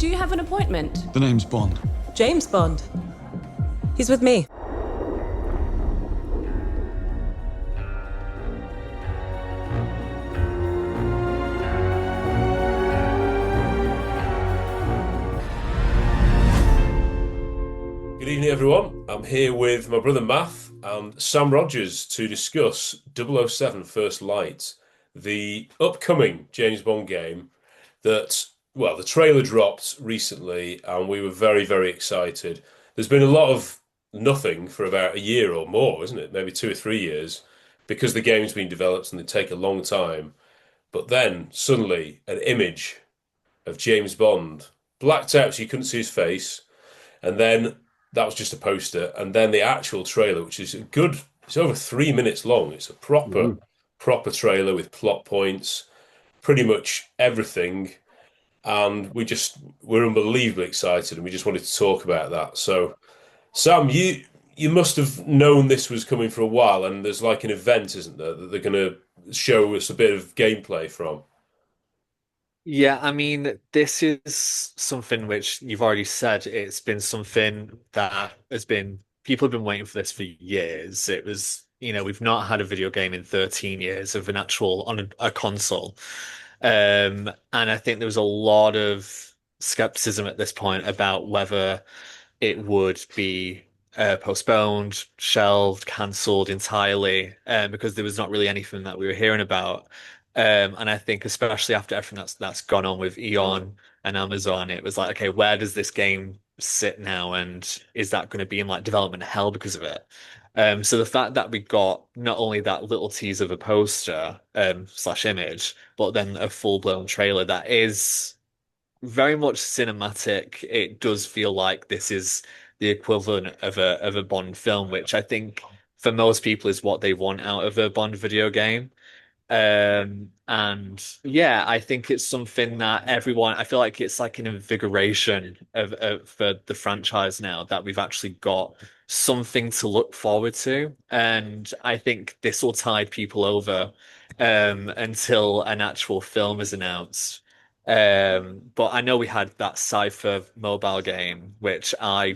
Do you have an appointment? The name's Bond. James Bond. He's with me. Good evening, everyone. I'm here with my brother Math and Sam Rogers to discuss 007 First Light, the upcoming James Bond game that, well, the trailer dropped recently and we were very, very excited. There's been a lot of nothing for about a year or more, isn't it? Maybe 2 or 3 years, because the game's been developed and they take a long time. But then suddenly an image of James Bond, blacked out so you couldn't see his face, and then that was just a poster, and then the actual trailer, which is good, it's over 3 minutes long. It's a proper trailer with plot points, pretty much everything. And we're unbelievably excited and we just wanted to talk about that. So, Sam, you must have known this was coming for a while, and there's like an event, isn't there, that they're going to show us a bit of gameplay from. Yeah, I mean, this is something which you've already said. It's been something that has been, people have been waiting for this for years. It was, we've not had a video game in 13 years of an actual on a console. And I think there was a lot of skepticism at this point about whether it would be postponed, shelved, cancelled entirely, because there was not really anything that we were hearing about. And I think especially after everything that's gone on with Eon and Amazon, it was like, okay, where does this game sit now? And is that going to be in like development hell because of it? So the fact that we got not only that little tease of a poster, slash image, but then a full-blown trailer that is very much cinematic. It does feel like this is the equivalent of a Bond film, which I think for most people is what they want out of a Bond video game. And yeah, I think it's something that everyone, I feel like it's like an invigoration for the franchise now that we've actually got something to look forward to. And I think this will tide people over until an actual film is announced. But I know we had that Cypher mobile game, which I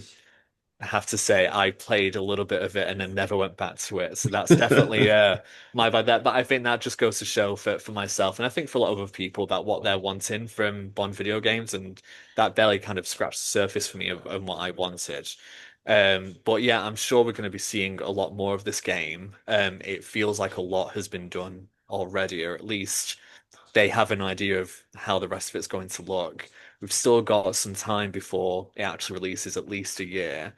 have to say I played a little bit of it and then never went back to it. So that's definitely my bad there. But I think that just goes to show for myself, and I think for a lot of other people, that what they're wanting from Bond video games, and that barely kind of scratched the surface for me of what I wanted. But yeah, I'm sure we're going to be seeing a lot more of this game. It feels like a lot has been done already, or at least they have an idea of how the rest of it's going to look. We've still got some time before it actually releases, at least a year.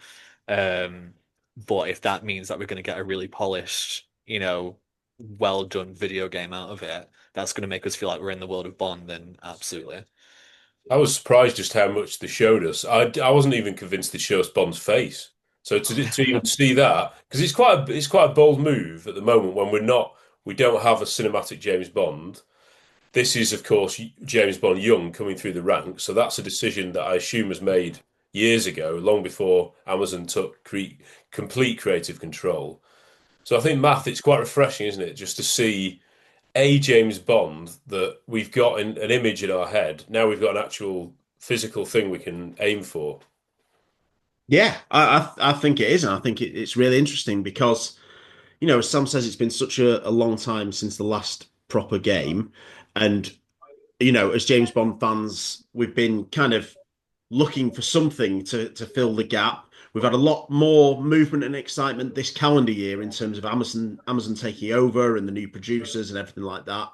Um, but if that means that we're going to get a really polished, well done video game out of it, that's going to make us feel like we're in the world of Bond, then absolutely. I was surprised just how much they showed us. I wasn't even convinced they showed us Bond's face. So to even see that, because it's quite a bold move at the moment when we don't have a cinematic James Bond. This is, of course, James Bond young coming through the ranks. So that's a decision that I assume was made years ago, long before Amazon took complete creative control. So I think, Math, it's quite refreshing, isn't it, just to see a James Bond that we've got an image in our head. Now we've got an actual physical thing we can aim for. Yeah, I think it is, and I think it's really interesting because, as Sam says, it's been such a long time since the last proper game, and as James Bond fans, we've been kind of looking for something to fill the gap. We've had a lot more movement and excitement this calendar year in terms of Amazon taking over and the new producers and everything like that.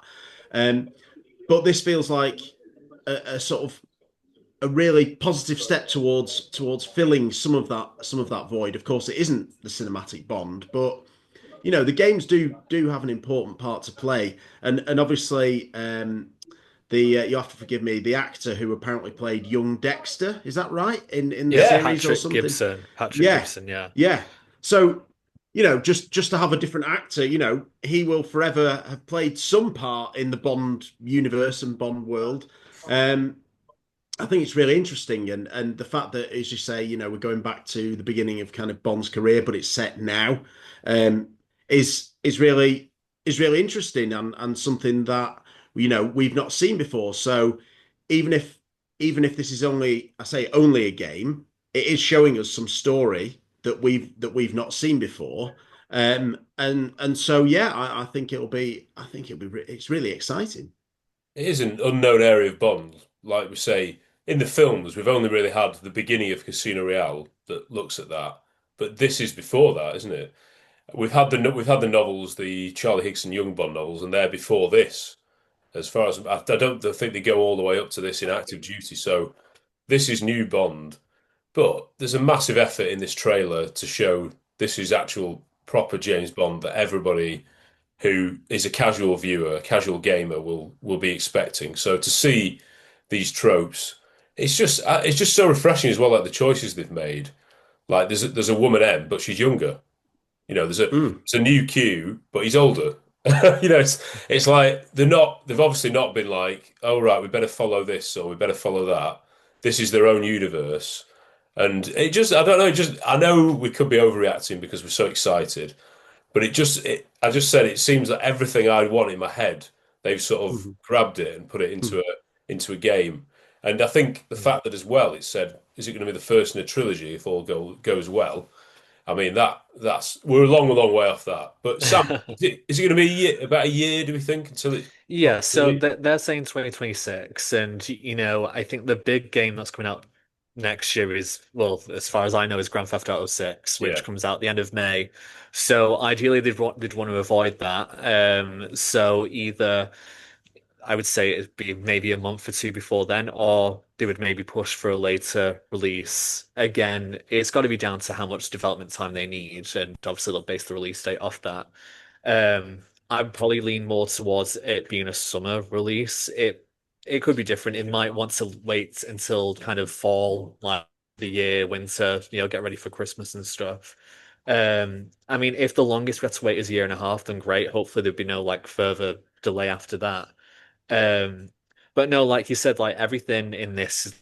But this feels like a sort of a really positive step towards filling some of that void. Of course, it isn't the cinematic Bond, but the games do have an important part to play, and obviously the you have to forgive me, the actor who apparently played young Dexter, is that right, in the Yeah, series or something? Patrick Yeah, Gibson, yeah. yeah. So just to have a different actor, he will forever have played some part in the Bond universe and Bond world. Um, I think it's really interesting, and the fact that, as you say, we're going back to the beginning of kind of Bond's career, but it's set now, um, is really interesting, and something that we've not seen before. So even if even if this is only, I say only a game, it is showing us some story that we've not seen before. And so yeah, I think it's really exciting. It is an unknown area of Bond. Like we say, in the films, we've only really had the beginning of Casino Royale that looks at that. But this is before that, isn't it? We've had the novels, the Charlie Higson Young Bond novels, and they're before this. As far as I don't think they go all the way up to this in active duty. So this is new Bond, but there's a massive effort in this trailer to show this is actual proper James Bond that everybody who is a casual viewer, a casual gamer will be expecting. So to see these tropes, it's just so refreshing as well. Like the choices they've made. Like there's a woman M, but she's younger. Mm. There's a new Q, but he's older. It's like they've obviously not been like, oh right, we better follow this or we better follow that. This is their own universe. And it just I don't know, I know we could be overreacting because we're so excited, but I just said it seems that everything I want in my head, they've sort of Mhm. grabbed it and put it into a game. And I think the fact that as well it said, is it going to be the first in a trilogy if goes well? I mean that's we're a long way off that. But Sam, is it going to be about a year? Do we think until it Yeah, properly so released? they're saying 2026, and I think the big game that's coming out next year is, well, as far as I know, is Grand Theft Auto 6, which Yeah, comes out the end of May. So ideally, they'd want to avoid that. So either I would say it'd be maybe a month or two before then, or they would maybe push for a later release. Again, it's got to be down to how much development time they need, and obviously they'll base the release date off that. Um, I'd probably lean more towards it being a summer release. It could be different. It might want to wait until kind of fall, like the year, winter, get ready for Christmas and stuff. I mean, if the longest we have to wait is a year and a half, then great. Hopefully there'd be no like further delay after that. Um, but no, like you said, like everything in this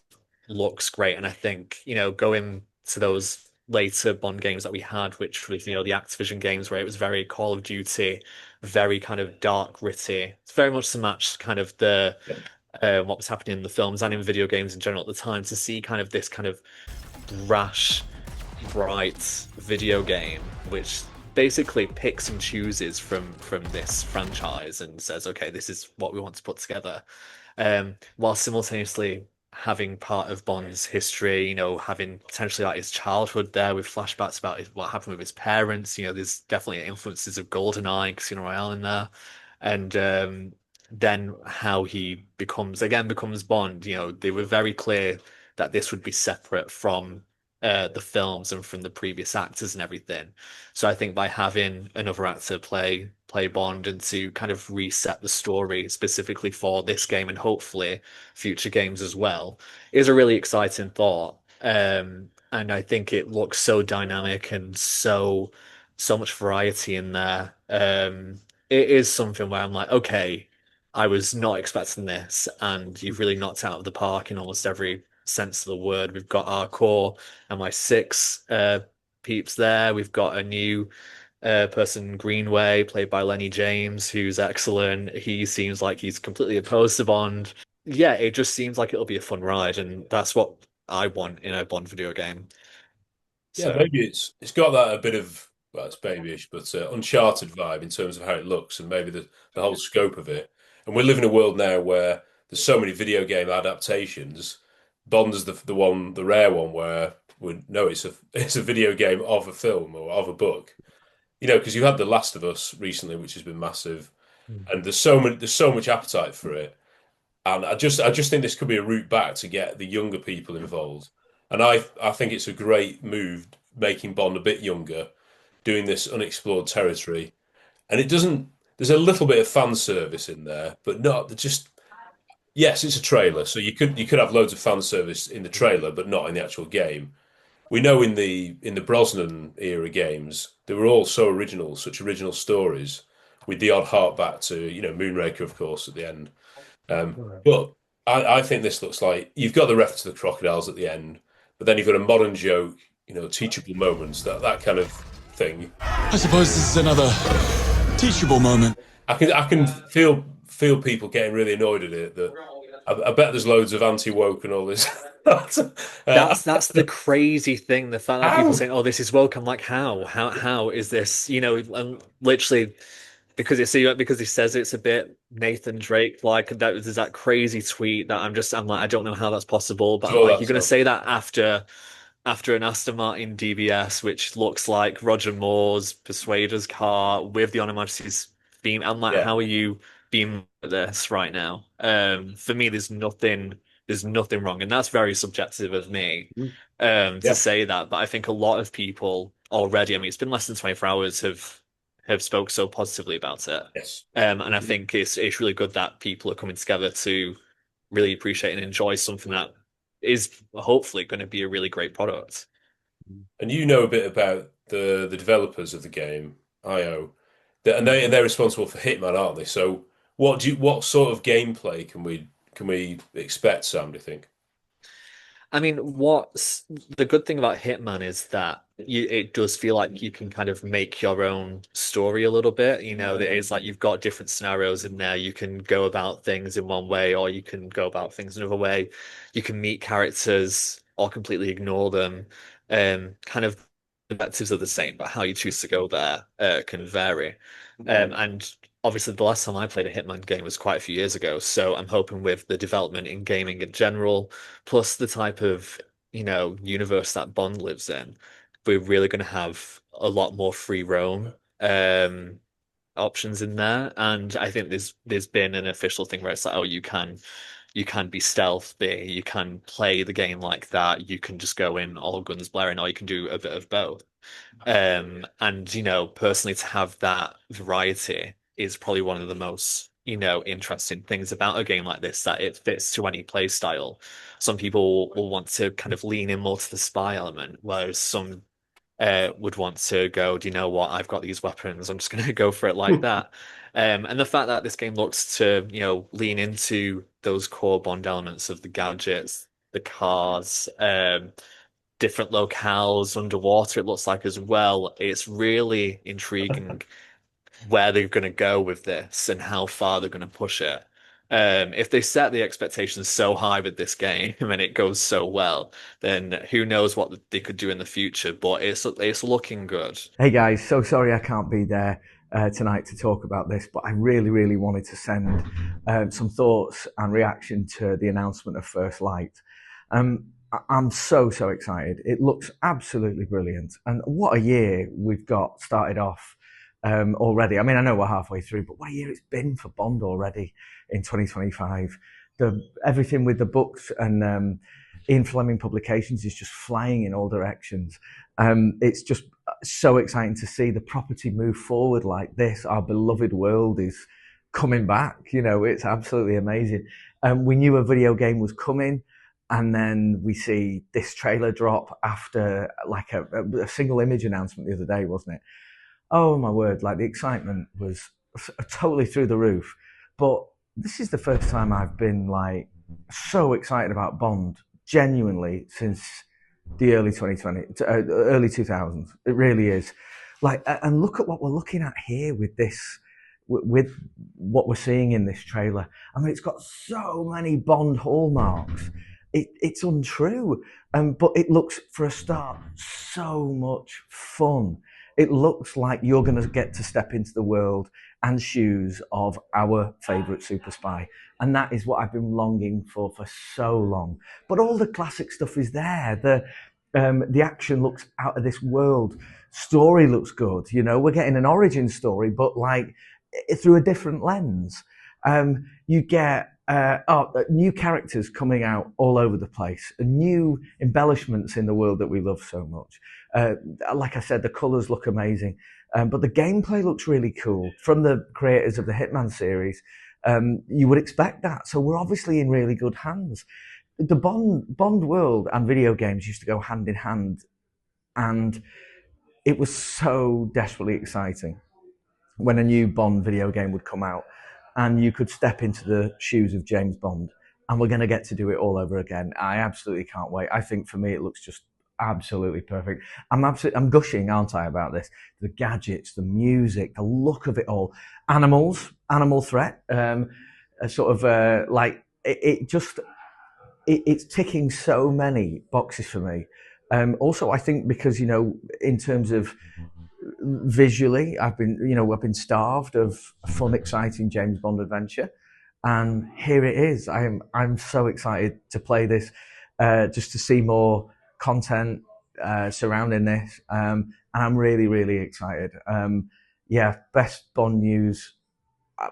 looks great, and I think going to those later Bond games that we had, which was the Activision games where it was very Call of Duty, very kind of dark, gritty. It's very much to match kind of the what was happening in the films and in video games in general at the time. To see kind of this kind of brash, bright video game, which basically picks and chooses from this franchise and says, okay, this is what we want to put together, while simultaneously having part of Bond's history, having potentially like his childhood there with flashbacks about what happened with his parents. There's definitely influences of GoldenEye, Casino Royale in there, and then how he becomes Bond. They were very clear that this would be separate from the films and from the previous actors and everything. So I think by having another actor play Bond and to kind of reset the story specifically for this game and hopefully future games as well is a really exciting thought. And I think it looks so dynamic and so much variety in there. It is something where I'm like, okay, I was not expecting this, and you've really knocked out of the park in almost every sense of the word. We've got our core and my six peeps there. We've got a new person, Greenway, played by Lenny James, who's excellent. He seems like he's completely opposed to Bond. Yeah, it just seems like it'll be a fun ride, and that's what I want in a Bond video game. yeah. So, Maybe it's got that a bit of well, it's babyish, but Uncharted vibe in terms of how it looks and maybe the whole scope of it. And we live in a world now where there's so many video game adaptations. Bond is the rare one where we know it's a video game of a film or of a book. Because you had The Last of Us recently, which has been massive, and there's so much appetite for it. And I just think this could be a route back to get the younger people involved. And I think it's a great move making Bond a bit younger, doing this unexplored territory. And it doesn't there's a little bit of fan service in there, but not just yes, it's a trailer. So you could have loads of fan service in the trailer, but not in the actual game. We know in the Brosnan era games, they were all so original, such original stories, with the odd hark back to, Moonraker, of course, at the end. But I think this looks like you've got the reference to the crocodiles at the end, but then you've got a modern joke, teachable moments, that kind of thing. I suppose this is another teachable moment. I can feel people getting really annoyed at it that I bet there's loads of anti-woke and all this. That's the crazy thing. The fact that people How? saying, "Oh, this is woke." I'm like, how is this? And literally because he says it's a bit Nathan Drake like that. There's that crazy tweet that I'm like, I don't know how that's possible, but I'm Saw like, that you're gonna stuff. say that after an Aston Martin DBS, which looks like Roger Moore's Persuader's car with the On Her Majesty's theme. I'm like, Yeah. how are you being at this right now? For me, there's nothing wrong, and that's very subjective of me, to Yeah. say that. But I think a lot of people already, I mean, it's been less than 24 hours, have spoke so positively about it. Yes. And I think it's really good that people are coming together to really appreciate and enjoy something that is hopefully going to be a really great product. And you know a bit about the developers of the game, IO, and they're responsible for Hitman, aren't they? So what sort of gameplay can we expect, Sam, do you think? I mean, what's the good thing about Hitman is that it does feel like you can kind of make your own story a little bit. It's like you've got different scenarios in there. You can go about things in one way, or you can go about things another way. You can meet characters or completely ignore them. Kind of the objectives are the same, but how you choose to go there can vary. And obviously, the last time I played a Hitman game was quite a few years ago. So I'm hoping with the development in gaming in general, plus the type of, universe that Bond lives in, we're really going to have a lot more free roam options in there. And I think there's been an official thing where it's like, oh, you can be stealthy, you can play the game like that, you can just go in all guns blaring, or you can do a bit of both. And personally, to have that variety is probably one of the most, interesting things about a game like this, that it fits to any play style. Some people will want to kind of lean in more to the spy element, whereas some would want to go, do you know what? I've got these weapons. I'm just going to go for it like that. And the fact that this game looks to, lean into those core Bond elements of the gadgets, the cars, different locales underwater, it looks like as well. It's really intriguing where they're going to go with this and how far they're going to push it. If they set the expectations so high with this game and it goes so well, then who knows what they could do in the future? But it's looking good. Hey guys, so sorry I can't be there tonight to talk about this, but I really, really wanted to send some thoughts and reaction to the announcement of First Light. I'm so excited. It looks absolutely brilliant. And what a year we've got started off already. I mean, I know we're halfway through, but what a year it's been for Bond already in 2025. Everything with the books and Ian Fleming publications is just flying in all directions. It's just so exciting to see the property move forward like this. Our beloved world is coming back. It's absolutely amazing. We knew a video game was coming, and then we see this trailer drop after like a single image announcement the other day, wasn't it? Oh my word, like the excitement was totally through the roof. But this is the first time I've been like so excited about Bond genuinely since the early 2020, early 2000s. It really is. Like, and look at what we're looking at here with this, with what we're seeing in this trailer. I mean, it's got so many Bond hallmarks. It's untrue. But it looks, for a start, so much fun. It looks like you're going to get to step into the world and shoes of our favourite super spy. And that is what I've been longing for so long. But all the classic stuff is there. The action looks out of this world. Story looks good. We're getting an origin story, but like through a different lens. You get new characters coming out all over the place, new embellishments in the world that we love so much. Like I said, the colours look amazing, but the gameplay looks really cool. From the creators of the Hitman series, you would expect that. So we're obviously in really good hands. The Bond world and video games used to go hand in hand, and it was so desperately exciting when a new Bond video game would come out and you could step into the shoes of James Bond, and we're going to get to do it all over again. I absolutely can't wait. I think for me, it looks just absolutely perfect. I'm gushing, aren't I, about this? The gadgets, the music, the look of it all. Animal threat, like it just it's ticking so many boxes for me. Also, I think because in terms of visually, I've been starved of a fun, exciting James Bond adventure, and here it is. I'm so excited to play this, just to see more content surrounding this, and I'm really, really excited. Yeah, best Bond news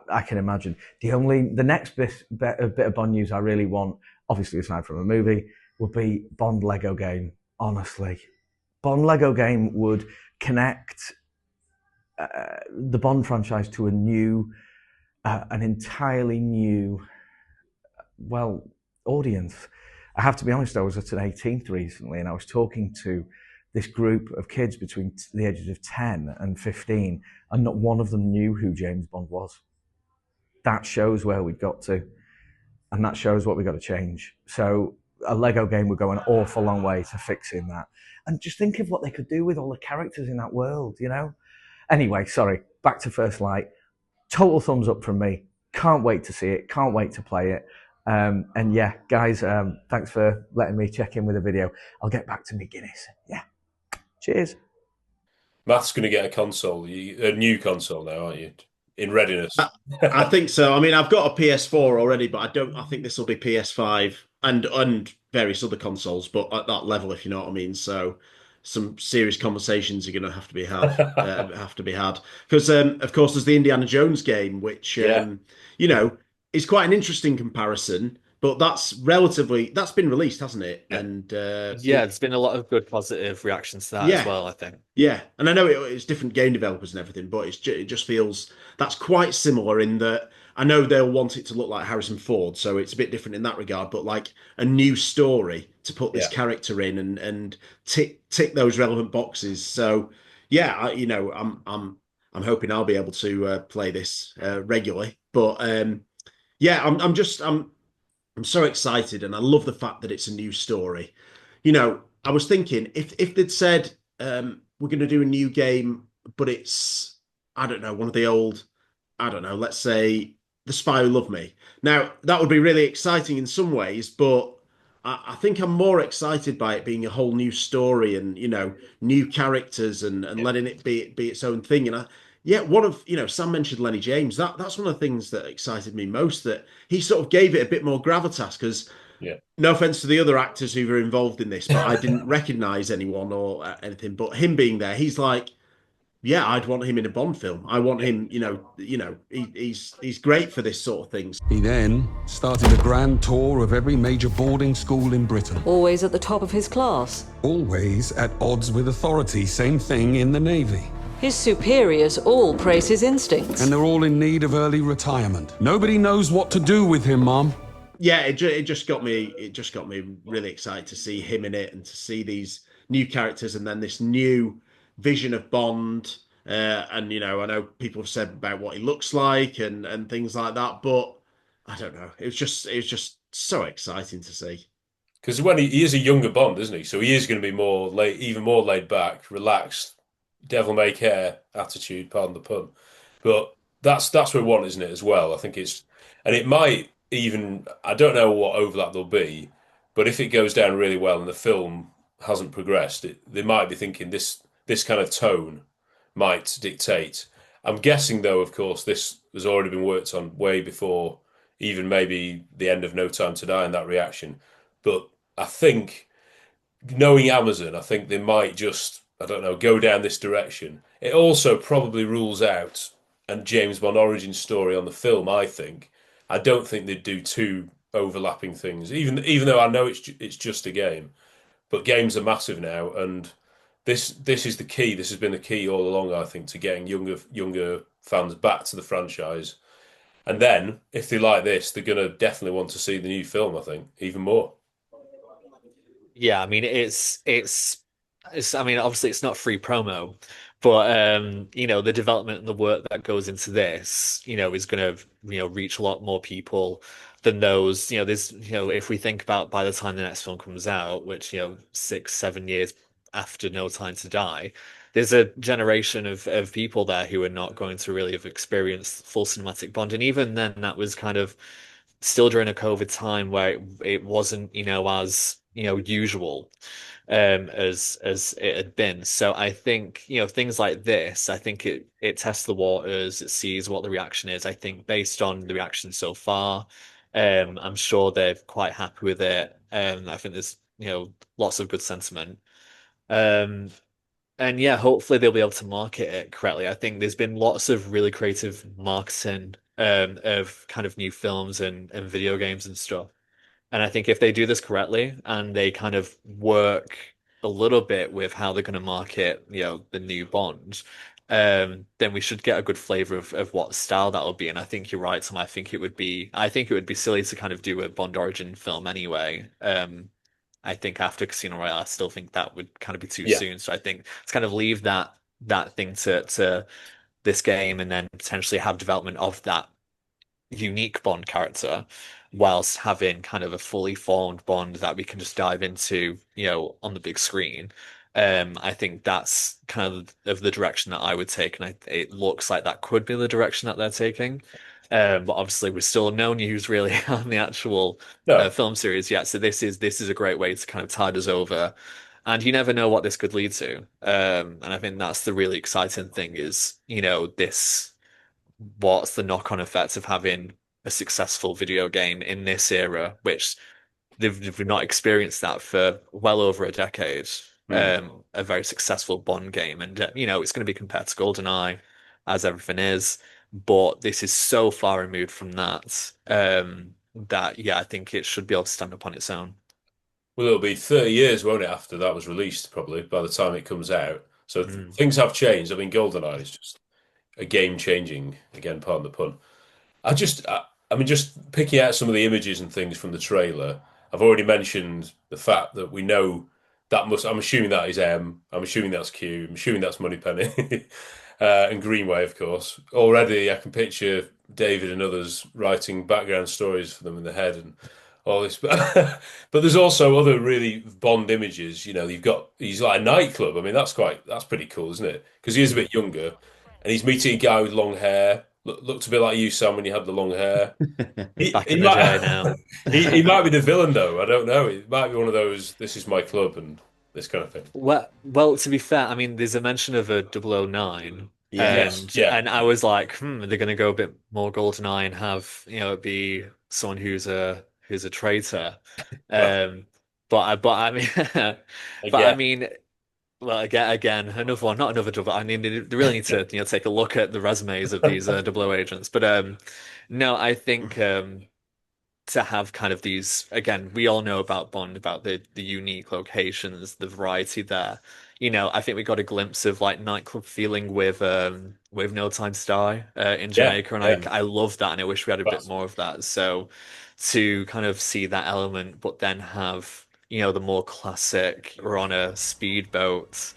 I can imagine. The next bit of Bond news I really want, obviously aside from a movie, would be Bond Lego game. Honestly, Bond Lego game would connect the Bond franchise to an entirely new, well, audience. I have to be honest, I was at an 18th recently and I was talking to this group of kids between the ages of 10 and 15, and not one of them knew who James Bond was. That shows where we've got to, and that shows what we've got to change. So a Lego game would go an awful long way to fixing that. And just think of what they could do with all the characters in that world, Anyway, sorry, back to First Light. Total thumbs up from me. Can't wait to see it. Can't wait to play it. And yeah, guys, thanks for letting me check in with a video. I'll get back to me Guinness. Yeah. Cheers. Matt's going to get a console, a new console now, aren't you? In readiness. I think so. I mean, I've got a PS4 already, but I think this will be PS5 and various other consoles, but at that level, if you know what I mean. So some serious conversations are going to have to be had because of course there's the Indiana Jones game, which you know is quite an interesting comparison, but that's been released, hasn't it? Yeah. And Yeah, there's been a lot of good positive reactions to that as yeah. well, I think. Yeah, and I know it's different game developers and everything, but it just feels that's quite similar in that I know they'll want it to look like Harrison Ford, so it's a bit different in that regard, but like a new story to put this character in and tick those relevant boxes. So yeah, I'm hoping I'll be able to play this regularly, but yeah, I'm so excited, and I love the fact that it's a new story. I was thinking if they'd said we're going to do a new game, but it's I don't know one of the old, I don't know, let's say The Spy Who Loved Me. Now that would be really exciting in some ways, but I think I'm more excited by it being a whole new story and new characters and letting it be its own thing. And yeah, Sam mentioned Lenny James. That's one of the things that excited me most, that he sort of gave it a bit more gravitas because. Yeah. No offense to the other actors who were involved in this, but I didn't recognize anyone or anything. But him being there, he's like, yeah, I'd want him in a Bond film. I want him, he's great for this sort of thing. He then started a grand tour of every major boarding school in Britain. Always at the top of his class. Always at odds with authority. Same thing in the Navy. His superiors all praise his instincts. And they're all in need of early retirement. Nobody knows what to do with him, Mom. Yeah, it just got me really excited to see him in it and to see these new characters and then this new vision of Bond. And I know people have said about what he looks like and things like that, but I don't know. It was just so exciting to see. Because when he is a younger Bond, isn't he? So he is going to be even more laid back, relaxed, devil may care attitude, pardon the pun. But that's what we want, isn't it, as well? I think it might even, I don't know what overlap there'll be, but if it goes down really well and the film hasn't progressed, they might be thinking this kind of tone might dictate. I'm guessing, though, of course, this has already been worked on way before even maybe the end of No Time to Die and that reaction. But I think, knowing Amazon, I think they might just, I don't know, go down this direction. It also probably rules out a James Bond origin story on the film, I think. I don't think they'd do two overlapping things, even though I know it's just a game. But games are massive now, and this is the key. This has been the key all along, I think, to getting younger fans back to the franchise. And then, if they like this, they're going to definitely want to see the new film, I think, even more. Yeah, I mean, I mean, obviously it's not free promo, but the development and the work that goes into this, is going to, reach a lot more people than those, there's, if we think about by the time the next film comes out, which, 6-7 years after No Time to Die, there's a generation of people there who are not going to really have experienced full cinematic Bond. And even then, that was kind of still during a COVID time where it wasn't, as, usual as it had been. So I think, things like this, I think it tests the waters, it sees what the reaction is. I think based on the reaction so far, I'm sure they're quite happy with it. I think there's, lots of good sentiment. Um, and yeah, hopefully they'll be able to market it correctly. I think there's been lots of really creative marketing of kind of new films and video games and stuff. And I think if they do this correctly and they kind of work a little bit with how they're going to market, the new Bond, then we should get a good flavor of what style that will be. And I think you're right, Tom. I think it would be silly to kind of do a Bond origin film anyway. I think after Casino Royale, I still think that would kind of be too Yeah, soon. So I think let's kind of leave that thing to this game and then potentially have development of that unique Bond character whilst having kind of a fully formed Bond that we can just dive into, on the big screen. I think that's kind of the direction that I would take, and it looks like that could be the direction that they're taking. But obviously, we're still no news really on the actual no, film series yet. So this is a great way to kind of tide us over, and you never know what this could lead to. And I think that's the really exciting thing is, this what's the knock-on effect of having a successful video game in this era, which they've not experienced that for well over a decade. Mm. A very successful Bond game, and it's going to be compared to GoldenEye, as everything is. But this is so far removed from that, that yeah, I think it should be able to stand up on its own. well, it'll be 30 years, won't it, after that was released, probably by the time it comes out. So Mm. things have changed. I mean, GoldenEye is just a game changing, again, pardon the pun. I mean, just picking out some of the images and things from the trailer. I've already mentioned the fact that we know that must. I'm assuming that is M. I'm assuming that's Q. I'm assuming that's Moneypenny, and Greenway, of course. Already, I can picture David and others writing background stories for them in the head and all this. But there's also other really Bond images. He's like a nightclub. I mean, that's pretty cool, isn't it? Because he is a Mm. bit younger, and he's meeting a guy with long hair. Looked a bit like you, Sam, when you had the long hair. He, Back he in the day might now. he might be the villain though. I don't know. It might be one of those. This is my club and this kind of thing. Well, to be fair, I mean, there's a mention of a 009, Yes. Yes. Yeah. and I was like, they're gonna go a bit more GoldenEye and have, it be someone who's a traitor. Well, But I mean, but I again. mean, well, again, another one, not another double. I mean, they really need to, take a look at the resumes of these 00 agents. But no, I think to have kind of these again, we all know about Bond, about the unique locations, the variety there. I think we got a glimpse of like nightclub feeling with No Time to Die in Yeah. Jamaica, and I Yeah. I love that, and I wish we had a bit Class. more of that. So to kind of see that element, but then have the more classic, we're on a speedboat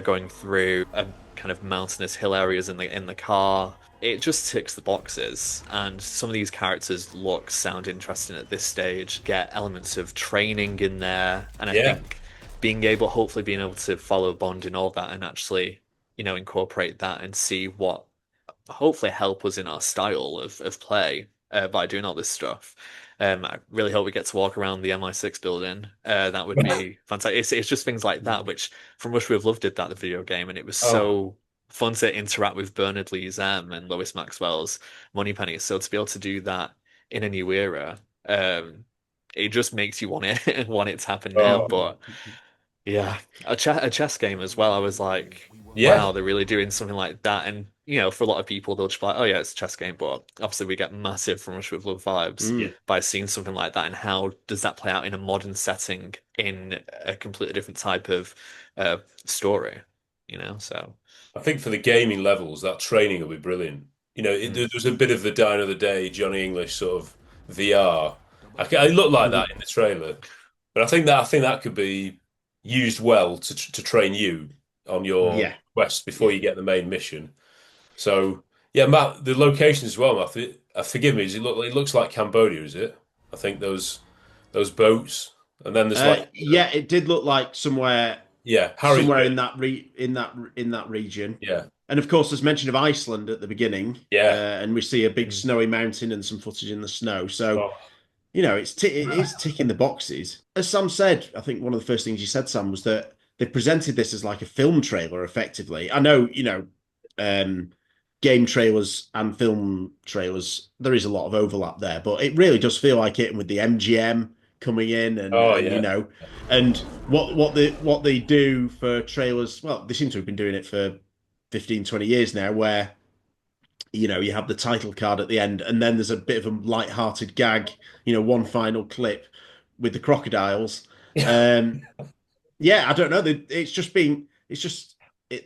going through a kind of mountainous hill areas in the car. It just ticks the boxes, and some of these characters sound interesting at this stage. Get elements of training in there, and I Yeah. think hopefully being able to follow Bond in all that and actually, incorporate that and see what hopefully help us in our style of play by doing all this stuff. I really hope we get to walk around the MI6 building. That would be fantastic. It's just things like that, which from Rush We've Loved did that, the video game, and it was Oh, so fun to interact with Bernard Lee's M and Lois Maxwell's Moneypenny. So to be able to do that in a new era, it just makes you want it want it to happen now. oh, But yeah, a chess game as well. I was like, yeah. wow, they're really doing something like that. And for a lot of people, they'll just be like, oh yeah, it's a chess game. But obviously, we get massive From Russia with Love vibes Mm. Yeah. by seeing something like that. And how does that play out in a modern setting in a completely different type of story? So I think for the gaming levels, that training will be brilliant. mm, There was a bit of the Die Another Day, Johnny English sort of VR. It looked like that in the trailer, but I think that could be used well to train you on your Yeah. quest before Yeah. you get the main mission. So yeah, Matt, the location as well, Matt. Forgive me, it looks like Cambodia, is it? I think those boats, and then there's like Yeah, it did look like somewhere yeah, somewhere Harrisburg. in that region. Yeah, And of course, there's mention of Iceland at the beginning, Yeah. and we see a big Mm. snowy mountain and some footage in the snow. So, Oh, it is ticking the boxes. As Sam said, I think one of the first things you said, Sam, was that they presented this as like a film trailer, effectively. I know, um, game trailers and film trailers, there is a lot of overlap there, but it really does feel like it. And with the MGM coming in, oh and yeah. and what they do for trailers, well, they seem to have been doing it for 15, 20 years now, where you have the title card at the end, and then there's a bit of a light-hearted gag, one final clip with the crocodiles. Um, yeah, I don't know. It's just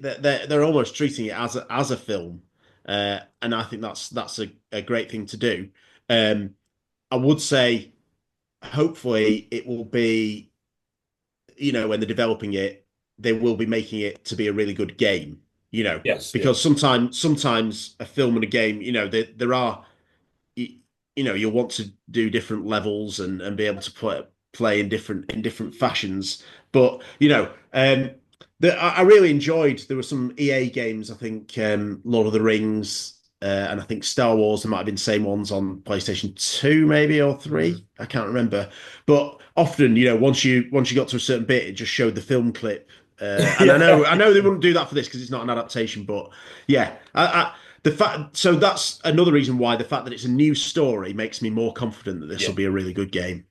they're almost treating it as a film, and I think that's a great thing to do. Um, I would say, hopefully, it will be, when they're developing it, they will be making it to be a really good game. Yes, yeah. Because sometimes a film and a game, there are, you'll want to do different levels and be able to play in different fashions. But I really enjoyed. There were some EA games. I think Lord of the Rings. And I think Star Wars, there might have been same ones on PlayStation 2, maybe, or 3. I can't remember. But often, once you got to a certain bit, it just showed the film clip. And I know Yeah. I know they wouldn't do that for this because it's not an adaptation, but yeah, the fact, so that's another reason why the fact that it's a new story makes me more confident that this Yeah. will be a really good game.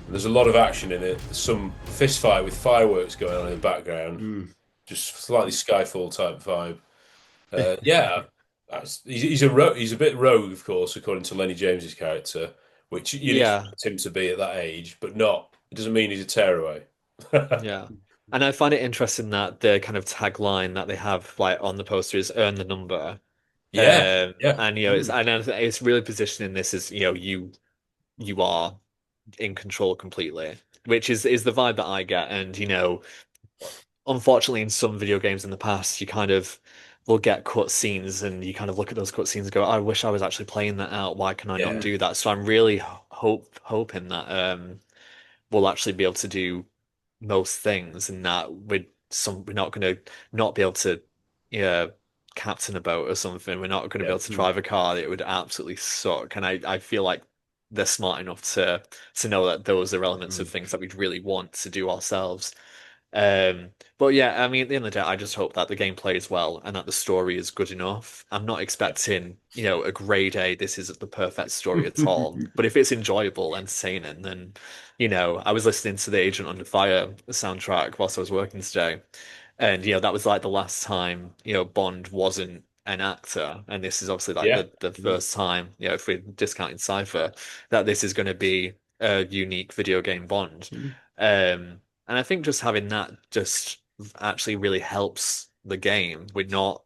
There's a lot of action in it. There's some fist fight with fireworks going on in the background. Mm. Just slightly Skyfall type vibe. Yeah, he's a bit rogue, of course, according to Lenny James's character, which you'd Yeah, expect him to be at that age, but not. It doesn't mean he's a tearaway. yeah. And I find it interesting that the kind of tagline that they have like on the poster is "Earn the number." Yeah, yeah, And Mm. it's really positioning this as you are in control completely, which is the vibe that I get. And unfortunately, in some video games in the past, you kind of will get cut scenes, and you kind of look at those cut scenes and go, "I wish I was actually playing that out. Why can I not yeah, do that?" So I'm really hoping that we'll actually be able to do most things, and that we're not going to not be able to, yeah, captain a boat or something. We're not going to be yeah, able to Mm. drive a car. It would absolutely suck. And I feel like they're smart enough to know that those are elements of Mm. things that we'd really want to do ourselves. But yeah, I mean, at the end of the day, I just hope that the game plays well and that the story is good enough. I'm not yeah, expecting, a grade A, this is the perfect story at all. But if it's enjoyable, entertaining, then, I was listening to the Agent Under Fire soundtrack whilst I was working today. And, that was like the last time, Bond wasn't an actor. And this is obviously like yeah. the first time, if we're discounting Cypher, that this is going to be a unique video game Bond. Mm. And I think just having that just actually really helps the game. We're not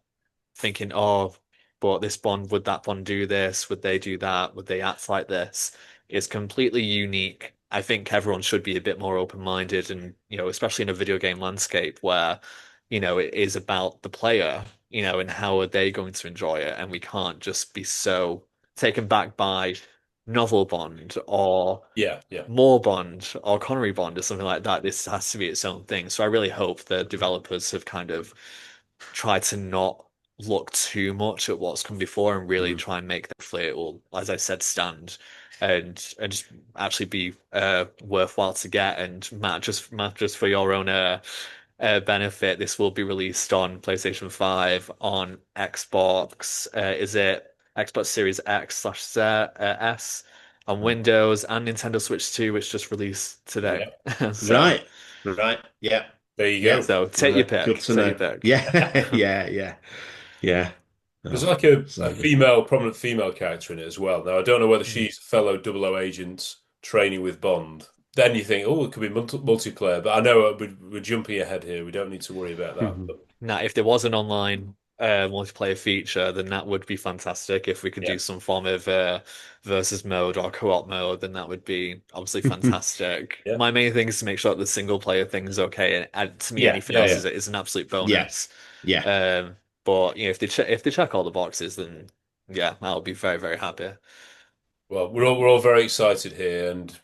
thinking, oh, but this Bond, would that Bond do this? Would they do that? Would they act like this? It's completely unique. I think everyone should be a bit more open-minded and, especially in a video game landscape where, it is about the player, and how are they going to enjoy it? And we can't just be so taken back by novel Bond or Yeah, yeah, more Bond or Connery Bond or something like that. This has to be its own thing. So I really hope the developers have kind of tried to not look too much at what's come before and really Mm. try and make the flavor, well, as I said, stand and just actually be worthwhile to get. And Matt, just for your own benefit, this will be released on PlayStation 5, on Xbox. Is it Xbox Series X/S? On Windows and Nintendo Switch 2, which just released today. yeah. So, Right, right, yeah, There you yeah. go. so take your Good pick. to Take your know. pick. Yeah, yeah, yeah, yeah. There's Oh, like a so good. prominent female character in it as well. Now, I don't know whether Mm. she's a fellow double O agent training with Bond. Then you think, oh, it could be multiplayer, but I know we're jumping ahead here. We don't need to worry about that. But Now, if there was an online multiplayer feature, then that would be fantastic. If we could yeah, do some form of versus mode or co-op mode, then that would be obviously fantastic. yeah, My main thing is to make sure that the single player thing is okay, and to me, yeah, anything yeah, else yeah. is an absolute Yeah, bonus. yeah. But if they check all the boxes, then yeah, I'll be very, very happy. Well, we're all very excited here, and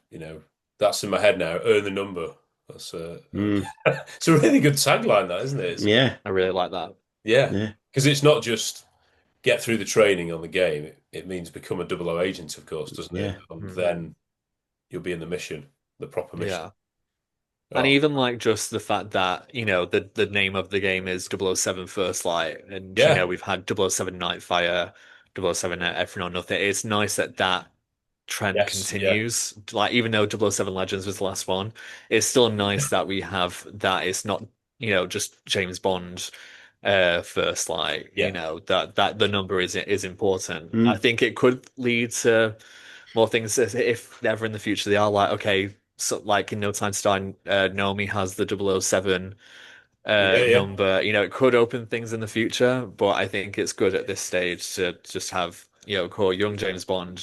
that's in my head now. Earn the number. That's Mm. it's a really good tagline, that isn't it? Yeah, I really like that. Yeah. yeah. Because it's not just get through the training on the game. It means become a double O agent, of course, doesn't it? Yeah. And Mm. then you'll be in the mission, the proper mission. Yeah. And Oh, even like just the fact that, the name of the game is 007 First Light, and yeah, we've had 007 Nightfire, 007 Everything or Nothing. It's nice that that trend yes, yeah, continues. Like even though 007 Legends was the last one, it's still nice that we have that it's not, just James Bond first light, yeah. that the number is important. I Mm. think it could lead to more things if ever in the future they are like, okay, so like in No Time to Die, Naomi has the 007 Yeah, yeah. number. It could open things in the future, but I think it's good at this stage to just have, core young James Bond,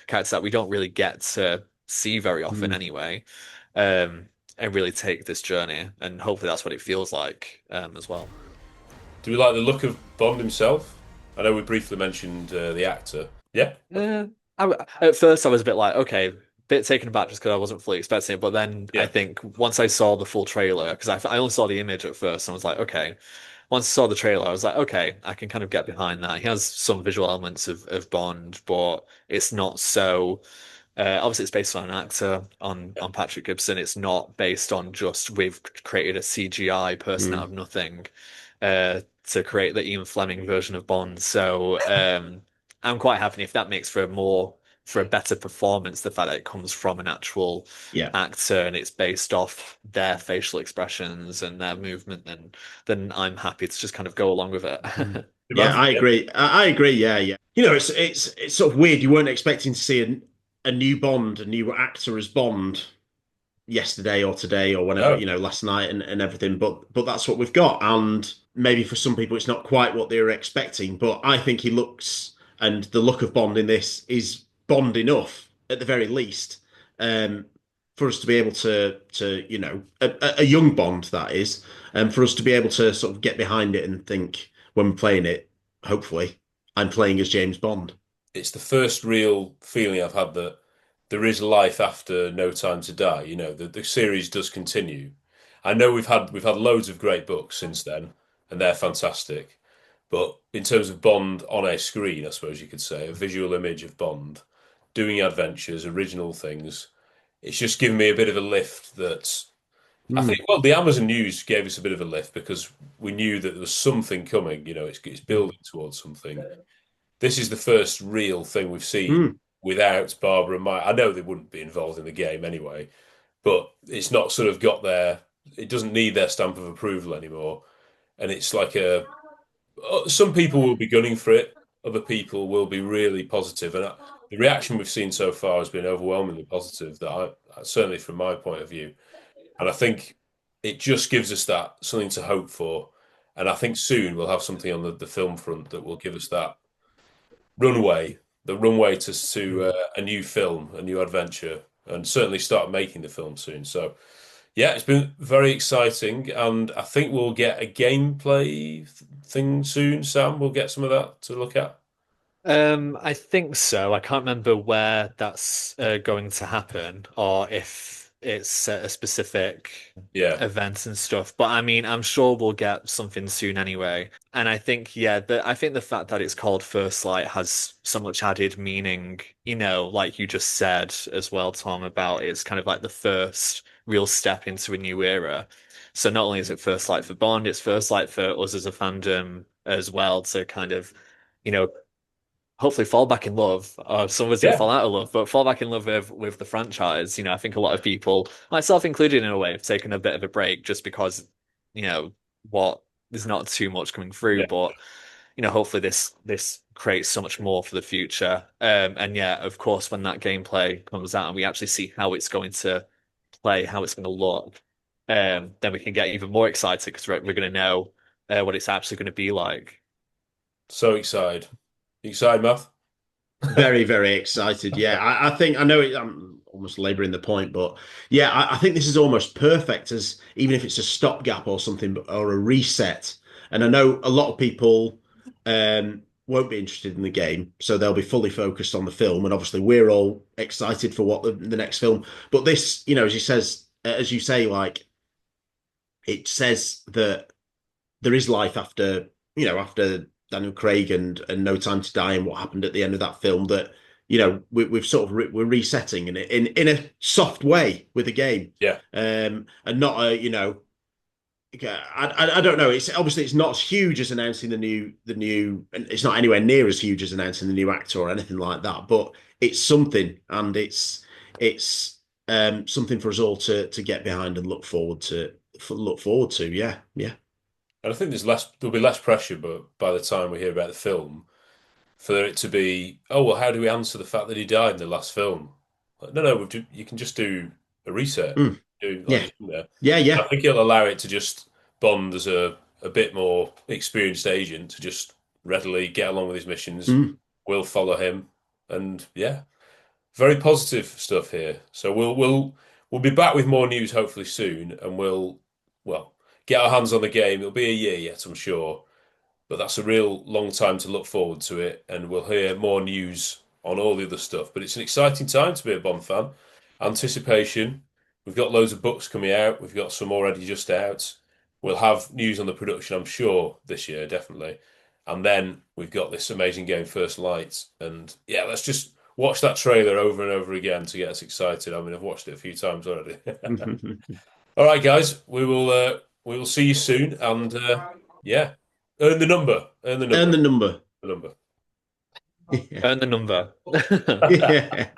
characters that we don't really get to see very often Mm. anyway, and really take this journey. And hopefully that's what it feels like, as well. Do we like the look of Bond himself? I know we briefly mentioned the actor. Yeah, Uh, at first, I was a bit like, okay, bit taken aback just because I wasn't fully expecting it. But then I yeah. think once I saw the full trailer, because I only saw the image at first, and I was like, okay. Once I saw the trailer, I was like, okay, I can kind of get behind that. He has some visual elements of Bond, but it's not so. Obviously, it's based on an actor on Patrick Gibson. It's not based on just we've created a CGI person out Mm. of nothing to create the Ian Fleming version of Bond. So I'm quite happy if that makes for a better performance. The fact that it comes from an actual Yeah. actor and it's based off their facial expressions and their movement, then I'm happy to just kind of go along with it. Mm. Yeah, Imagine, I yeah. agree. I agree. Yeah, yeah. It's sort of weird. You weren't expecting to see a new Bond, a new actor as Bond yesterday or today or whenever, No, last night and everything. But that's what we've got. And maybe for some people it's not quite what they were expecting. But I think he looks and the look of Bond in this is Bond enough at the very least. Um, for us to be able to a young Bond that is, and for us to be able to sort of get behind it and think when we're playing it, hopefully, I'm playing as James Bond. it's the first real feeling I've had that there is life after No Time to Die. You know, the series does continue. I know we've had loads of great books since then, and they're fantastic. But in terms of Bond on a screen, I suppose you could say, a visual image of Bond doing adventures, original things, it's just given me a bit of a lift that I think, Mm. well, the Amazon news gave us a bit of a lift because we knew that there was something coming, it's building towards something. This is the first real thing we've seen Mm. without Barbara and Mike. I know they wouldn't be involved in the game anyway, but it's not sort of got their, it doesn't need their stamp of approval anymore. And it's like some people will be gunning for it, other people will be really positive. And the reaction we've seen so far has been overwhelmingly positive, certainly from my point of view. And I think it just gives us that something to hope for. And I think soon we'll have something on the film front that will give us that runway, the runway to a new film, a new adventure, and certainly start making the film soon. So yeah, it's been very exciting, and I think we'll get a gameplay thing soon. Sam, we'll get some of that to look at. I think so. I can't remember where that's going to happen or if it's a specific Yeah, event and stuff. But I mean, I'm sure we'll get something soon anyway. And I think, yeah, I think the fact that it's called First Light has so much added meaning, like you just said as well, Tom, about it's kind of like the first real step into a new era. So not only is it First Light for Bond, it's First Light for us as a fandom as well to kind of you know, hopefully fall back in love. Some of us didn't yeah, fall out of love, but fall back in love with the franchise. I think a lot of people, myself included in a way, have taken a bit of a break just because, you know, what there's not too much coming through, yeah. but hopefully this creates so much more for the future. And yeah, of course, when that gameplay comes out and we actually see how it's going to play, how it's going to look, then we can get even more excited because we're going to know what it's actually going to be like. So excited. You excited, Matt? Very, very excited. Yeah, I think I know I'm almost laboring the point, but yeah, I think this is almost perfect as even if it's a stopgap or something or a reset. And I know a lot of people won't be interested in the game, so they'll be fully focused on the film. And obviously, we're all excited for what the next film. But this, as you say, like it says that there is life after Daniel Craig and No Time to Die and what happened at the end of that film that we've sort of we're resetting in a soft way with the game, Yeah. and not a I don't know. It's obviously it's not as huge as announcing and it's not anywhere near as huge as announcing the new actor or anything like that. But it's something, and it's something for us all to get behind and look forward to. Look forward to, yeah, yeah. And I think there'll be less pressure, but by the time we hear about the film, for it to be, oh well, how do we answer the fact that he died in the last film? Like, no, you can just do a reset. Mm, Do like yeah, you know. yeah, I yeah. think it'll allow it to just Bond as a bit more experienced agent to just readily get along with his missions. Mm, We'll follow him, and yeah, very positive stuff here. So we'll be back with more news hopefully soon, and well get our hands on the game. It'll be a year yet, I'm sure, but that's a real long time to look forward to it, and we'll hear more news on all the other stuff. But it's an exciting time to be a Bond fan. Anticipation. We've got loads of books coming out. We've got some already just out. We'll have news on the production, I'm sure, this year, definitely. And then we've got this amazing game, First Light. And yeah, let's just watch that trailer over and over again to get us excited. I mean, I've watched it a few times already. All right, guys, we will see you soon. And yeah, earn the number. Earn the and number. the number. The number. Yeah. Earn the number. Yeah.